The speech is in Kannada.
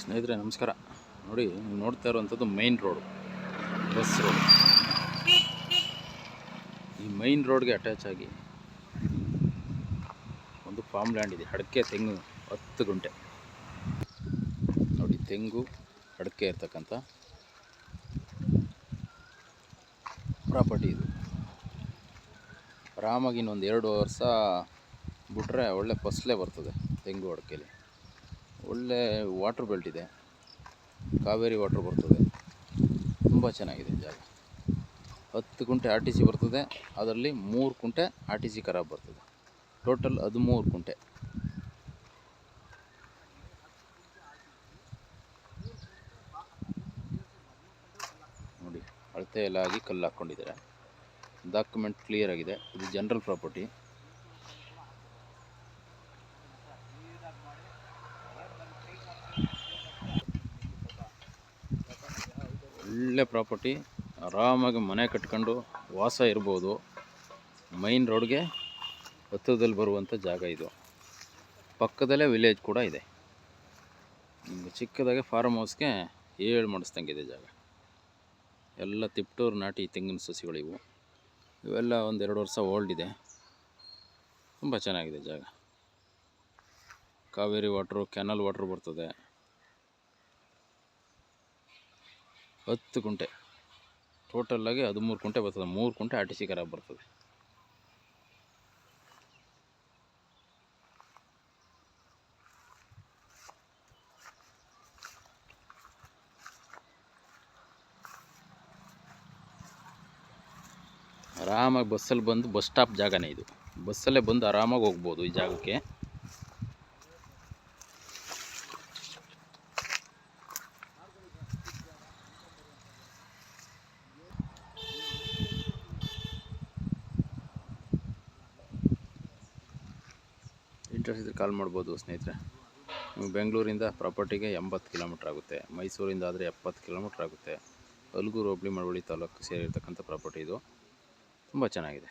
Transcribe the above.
ಸ್ನೇಹಿತರೆ ನಮಸ್ಕಾರ. ನೋಡಿ, ನೀವು ನೋಡ್ತಾ ಇರುವಂಥದ್ದು ಮೈನ್ ರೋಡು, ಬಸ್ ರೋಡ್. ಈ ಮೈನ್ ರೋಡ್ಗೆ ಅಟ್ಯಾಚ್ ಆಗಿ ಒಂದು ಫಾರ್ಮ್ ಲ್ಯಾಂಡ್ ಇದೆ. ಅಡಿಕೆ ತೆಂಗು 10 ಗುಂಟೆ. ನೋಡಿ, ತೆಂಗು ಅಡಿಕೆ ಇರ್ತಕ್ಕಂಥ ಪ್ರಾಪರ್ಟಿ ಇದು. ಆರಾಮಾಗಿ ಇನ್ನೊಂದು 2 ವರ್ಷ ಬಿಟ್ಟರೆ ಒಳ್ಳೆ ಫಸಲೇ ಬರ್ತದೆ. ತೆಂಗು ಅಡಿಕೆಲಿ ಒಳ್ಳೆ ವಾಟರ್ ಬೆಲ್ಟ್ ಇದೆ, ಕಾವೇರಿ ವಾಟರ್ ಬರ್ತದೆ. ತುಂಬ ಚೆನ್ನಾಗಿದೆ ಜಾಗ. 10 ಗುಂಟೆ RTC ಬರ್ತದೆ, ಅದರಲ್ಲಿ 3 ಗುಂಟೆ RTC ಖರಾಬ್ ಬರ್ತದೆ. ಟೋಟಲ್ 13 ಗುಂಟೆ. ನೋಡಿ, ಅಳತೆ ಎಲ್ಲ ಆಗಿ ಕಲ್ಲು ಹಾಕ್ಕೊಂಡಿದ್ದಾರೆ. ಡಾಕ್ಯುಮೆಂಟ್ ಕ್ಲಿಯರ್ ಆಗಿದೆ. ಇದು ಜನರಲ್ ಪ್ರಾಪರ್ಟಿ. ಒಳ್ಳೆ ಪ್ರಾಪರ್ಟಿ. ಆರಾಮಾಗಿ ಮನೆ ಕಟ್ಕೊಂಡು ವಾಸ ಇರ್ಬೋದು. ಮೈನ್ ರೋಡ್ಗೆ ಹತ್ತಿರದಲ್ಲಿ ಬರುವಂಥ ಜಾಗ ಇದು. ಪಕ್ಕದಲ್ಲೇ ವಿಲೇಜ್ ಕೂಡ ಇದೆ. ನಿಮಗೆ ಚಿಕ್ಕದಾಗೆ ಫಾರ್ಮ್ ಹೌಸ್ಗೆ 7 ಮಾಡಿಸ್ದಂಗಿದೆ ಜಾಗ. ಎಲ್ಲ ತಿಪ್ಟೂರು ನಾಟಿ ತೆಂಗಿನ ಸಸಿಗಳಿವು. ಇವೆಲ್ಲ 1-2 ವರ್ಷ ಓಲ್ಡ್ ಇದೆ. ತುಂಬ ಚೆನ್ನಾಗಿದೆ ಜಾಗ. ಕಾವೇರಿ ವಾಟ್ರು, ಕೆನಲ್ ವಾಟ್ರು ಬರ್ತದೆ. 10 ಗುಂಟೆ ಟೋಟಲ್ಲಾಗಿ 13 ಗುಂಟೆ ಬರ್ತದೆ. 3 ಗುಂಟೆ RTC ಖರಾಬ್ ಬರ್ತದೆ. ಆರಾಮಾಗಿ ಬಸ್ಸಲ್ಲಿ ಬಂದು, ಬಸ್ ಸ್ಟಾಪ್ ಜಾಗನೇ ಇದು. ಬಸ್ಸಲ್ಲೇ ಬಂದು ಆರಾಮಾಗಿ ಹೋಗ್ಬೋದು ಈ ಜಾಗಕ್ಕೆ. ಇಂಟ್ರೆಸ್ಟ್ ಇದ್ದರೆ ಕಾಲ್ ಮಾಡ್ಬೋದು ಸ್ನೇಹಿತರೆ. ಬೆಂಗಳೂರಿಂದ ಪ್ರಾಪರ್ಟಿಗೆ 80 ಕಿಲೋಮೀಟ್ರ್ ಆಗುತ್ತೆ. ಮೈಸೂರಿಂದ ಆದರೆ 70 ಕಿಲೋಮೀಟ್ರ್ ಆಗುತ್ತೆ. ಅಲ್ಗೂರು ಹೋಬಳಿ ಮಳವಳ್ಳಿ ತಾಲೂಕು ಸೇರಿರ್ತಕ್ಕಂಥ ಪ್ರಾಪರ್ಟಿ ಇದು. ತುಂಬ ಚೆನ್ನಾಗಿದೆ.